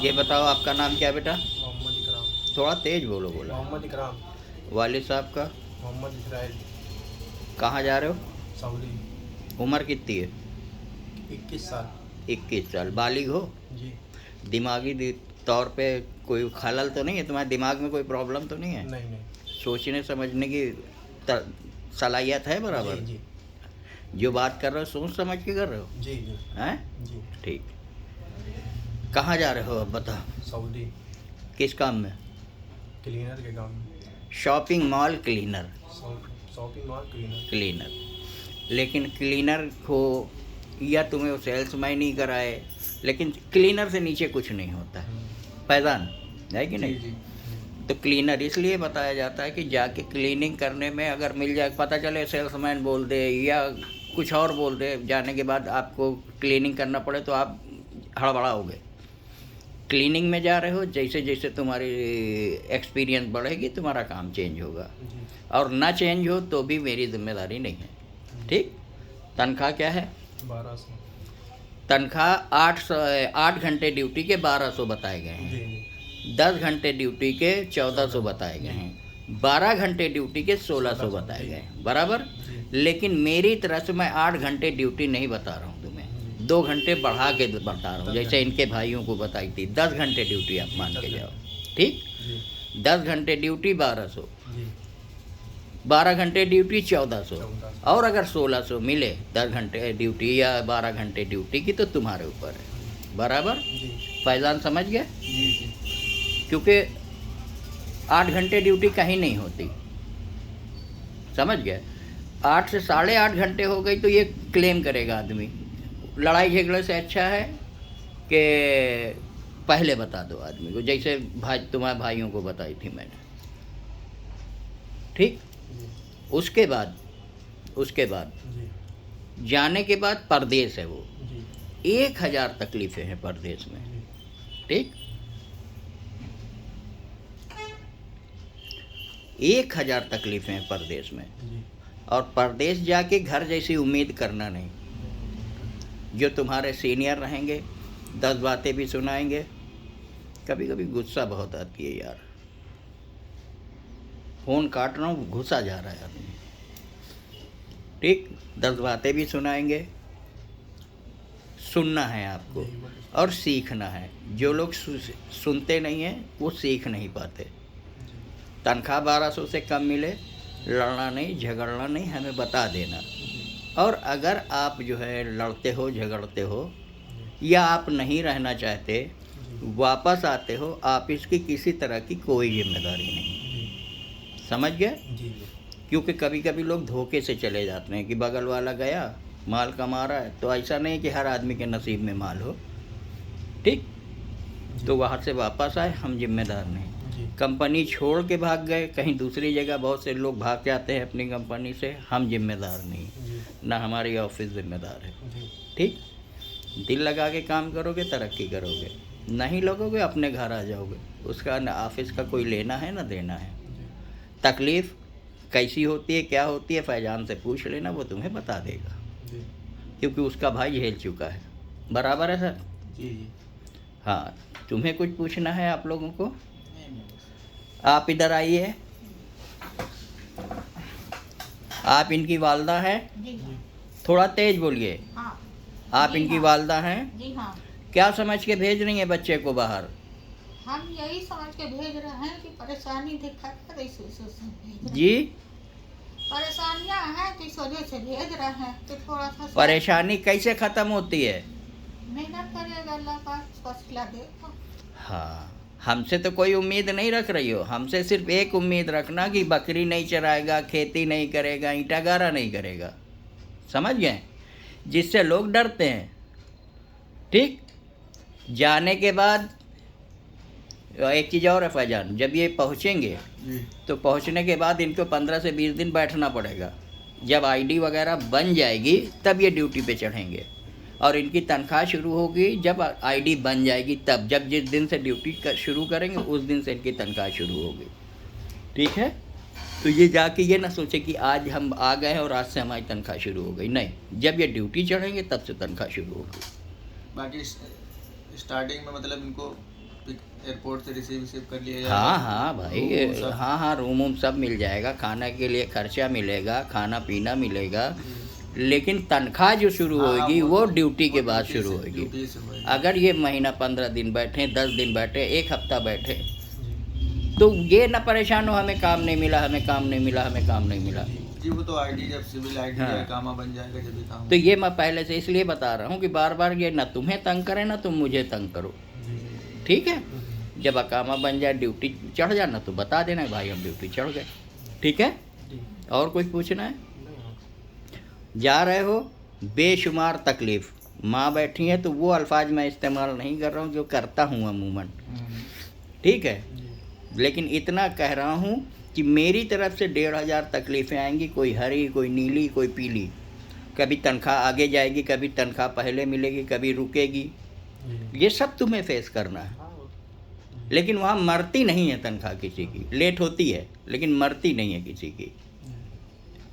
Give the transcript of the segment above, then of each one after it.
ये बताओ आपका नाम क्या बेटा? मोहम्मद इकराम। थोड़ा तेज बोलो बोला। मोहम्मद इकराम। वालिद साहब का? मोहम्मद इसराइल। कहाँ जा रहे हो? सऊदी। उम्र कितनी है? 21 साल। 21 साल। बालिग हो? जी। दिमागी तौर पे कोई खलल तो नहीं है? तुम्हारे दिमाग में कोई प्रॉब्लम तो नहीं है? नहीं नहीं। सोचने समझने की सलाहियत है बराबर? जी जो बात कर रहे हो सोच समझ के कर रहे हो? जी जी हैं? जी। ठीक। कहाँ जा रहे हो अब बता? सऊदी। किस काम में? क्लीनर के काम में। Shopping mall cleaner. Shopping mall cleaner. Cleaner. लेकिन क्लीनर को या तुम्हें वो सेल्समैन ही कराए, लेकिन क्लीनर से नीचे कुछ नहीं होता है। फैजान है कि नहीं? जी जी। तो क्लीनर इसलिए बताया जाता है कि जाके क्लीनिंग करने में अगर मिल जाए, पता चले सेल्समैन बोल दे या कुछ और बोल दे, जाने के बाद आपको क्लीनिंग करना पड़े तो आप हड़बड़ाओगे। क्लीनिंग में जा रहे हो, जैसे जैसे तुम्हारी एक्सपीरियंस बढ़ेगी तुम्हारा काम चेंज होगा, जी। और ना चेंज हो तो भी मेरी जिम्मेदारी नहीं है। ठीक। तनख्वाह क्या है? 1200। तनख्वाह 8 घंटे ड्यूटी के 1200 बताए गए हैं। जी जी। 10 घंटे ड्यूटी के 1400 बताए गए हैं। 12 घंटे ड्यूटी के 1600 बताए गए हैं, बराबर। लेकिन मेरी तरफ से मैं 8 घंटे ड्यूटी नहीं बता रहा हूँ तुम्हें, 2 घंटे बढ़ा के बता रहा हूँ, जैसे इनके भाइयों को बताई थी। 10 घंटे ड्यूटी आप मान के जाओ। ठीक। 10 घंटे ड्यूटी 1200, 12 घंटे ड्यूटी 1400, और अगर 1600 मिले 10 घंटे ड्यूटी या 12 घंटे ड्यूटी की तो तुम्हारे ऊपर है, बराबर। फैजान समझ गए? जी जी। क्योंकि 8 घंटे ड्यूटी कहीं नहीं होती, समझ गए। 8 से 8.5 घंटे हो गई तो ये क्लेम करेगा आदमी। लड़ाई झगड़े से अच्छा है कि पहले बता दो आदमी को, जैसे तुम्हारे भाइयों को बताई थी मैंने। ठीक। उसके बाद जाने के बाद परदेश है वो। 1000 तकलीफ़ें हैं परदेश में। ठीक। 1000 तकलीफ़ें हैं परदेश में, और परदेश जाके घर जैसी उम्मीद करना नहीं। जो तुम्हारे सीनियर रहेंगे 10 बातें भी सुनाएंगे। कभी कभी गुस्सा बहुत आती है यार, फ़ोन काट रहा हूँ, घुसा जा रहा है आदमी। ठीक। 10 बातें भी सुनाएंगे। सुनना है आपको और सीखना है। जो लोग सुनते नहीं हैं वो सीख नहीं पाते। तनख्वाह 1200 से कम मिले, लड़ना नहीं, झगड़ना नहीं, हमें बता देना। और अगर आप जो है लड़ते हो, झगड़ते हो, या आप नहीं रहना चाहते, वापस आते हो, आप इसकी किसी तरह की कोई जिम्मेदारी नहीं। समझ गए? क्योंकि कभी कभी लोग धोखे से चले जाते हैं कि बगल वाला गया माल कमा रहा है, तो ऐसा नहीं कि हर आदमी के नसीब में माल हो। ठीक। तो वहाँ से वापस आए, हम जिम्मेदार नहीं। कंपनी छोड़ के भाग गए कहीं दूसरी जगह, बहुत से लोग भाग जाते हैं अपनी कंपनी से, हम जिम्मेदार नहीं, ना हमारी ऑफिस जिम्मेदार है। ठीक। दिल लगा के काम करोगे तरक्की करोगे, नहीं लगोगे अपने घर आ जाओगे, उसका ना ऑफिस का कोई लेना है ना देना है। तकलीफ़ कैसी होती है, क्या होती है, फैजान से पूछ लेना, वो तुम्हें बता देगा, क्योंकि उसका भाई झेल चुका है, बराबर है सर? जी। हाँ। तुम्हें कुछ पूछना है आप लोगों को? आप इधर आइए। आप इनकी वालदा हैं? थोड़ा तेज बोलिए। हाँ। आप इनकी वालदा हैं? जी हाँ। क्या क्या समझ के भेज रही हैं बच्चे को बाहर? हम यही समझ के भेज रहे हैं कि परेशानी दिक्कत है, इस वजह से भेज रहे हैं। जी। परेशानियां हैं तो इस वजह से भेज रहे हैं कि थोड़ा सा परेशानी कैसे ख़त्म होती है? मेहनत करेगा, अल्लाह पाक फैसला देगा। हाँ। हमसे तो कोई उम्मीद नहीं रख रही हो, हमसे सिर्फ एक उम्मीद रखना कि बकरी नहीं चराएगा, खेती नहीं करेगा, ईंटा गारा नहीं करेगा। समझ गए? जिससे लोग डरते हैं। ठीक। जाने के बाद एक चीज़ और है फैजान, जब ये पहुँचेंगे तो पहुँचने के बाद इनको 15 से 20 दिन बैठना पड़ेगा। जब आईडी वगैरह बन जाएगी तब ये ड्यूटी पे चढ़ेंगे, और इनकी तनख्वाह शुरू होगी जब आईडी बन जाएगी तब। जब जिस दिन से ड्यूटी शुरू करेंगे उस दिन से इनकी तनख्वाह शुरू होगी। ठीक है? तो ये जाके ये ना सोचे कि आज हम आ गए और आज से हमारी तनख्वाह शुरू हो गई, नहीं, जब ये ड्यूटी चढ़ेंगे तब से तनख्वाह शुरू होगी। बाकी स्टार्टिंग में मतलब इनको एयरपोर्ट से रिसीव कर लिया जाएगा? हाँ हाँ भाई, रूम सब? हाँ हाँ, रूम वूम सब मिल जाएगा, खाना के लिए खर्चा मिलेगा, खाना पीना मिलेगा, लेकिन तनख्वाह जो शुरू हाँ, होगी वो वो तो- ड्यूटी के वो बाद ड्यूटी शुरू से- होगी। ड्यूटी से होएगी। अगर ये महीना 15 दिन बैठे, 10 दिन बैठे, एक हफ्ता बैठे, जी तो ये ना परेशान हो हमें काम नहीं मिला, हमें काम नहीं मिला, हमें काम नहीं मिला। जी वो तो आईडी जब सिविल आईडी हाँ। या कामा बन जाएगा जब भी काम तो ये मैं पहले से इसलिए बता रहा हूँ कि बार बार ये ना तुम्हें तंग करे ना तुम मुझे तंग करो, जी जी ठीक है। जब अकामा बन जाए, ड्यूटी चढ़ जाना, तो बता देना भाई हम ड्यूटी चढ़ गए, ठीक है। जी और कुछ पूछना है? नहीं हाँ। जा रहे हो, बेशुमार तकलीफ़, माँ बैठी है तो वो अल्फाज मैं इस्तेमाल नहीं कर रहा हूँ जो करता हूँ अमूमन, ठीक है। जी लेकिन इतना कह रहा हूँ कि मेरी तरफ से 1500 तकलीफ़ें आएंगी, कोई हरी, कोई नीली, कोई पीली। कभी तनख्वाह आगे जाएगी, कभी तनख्वाह पहले मिलेगी, कभी रुकेगी, जी ये सब तुम्हें फेस करना है। हाँ लेकिन वहाँ मरती नहीं है तनख्वाह किसी की, लेट होती है लेकिन मरती नहीं है किसी की,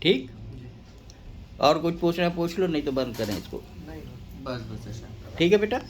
ठीक। जी और कुछ पूछना पूछ लो, नहीं तो बंद करें इसको, नहीं बस ऐसा। ठीक है बेटा।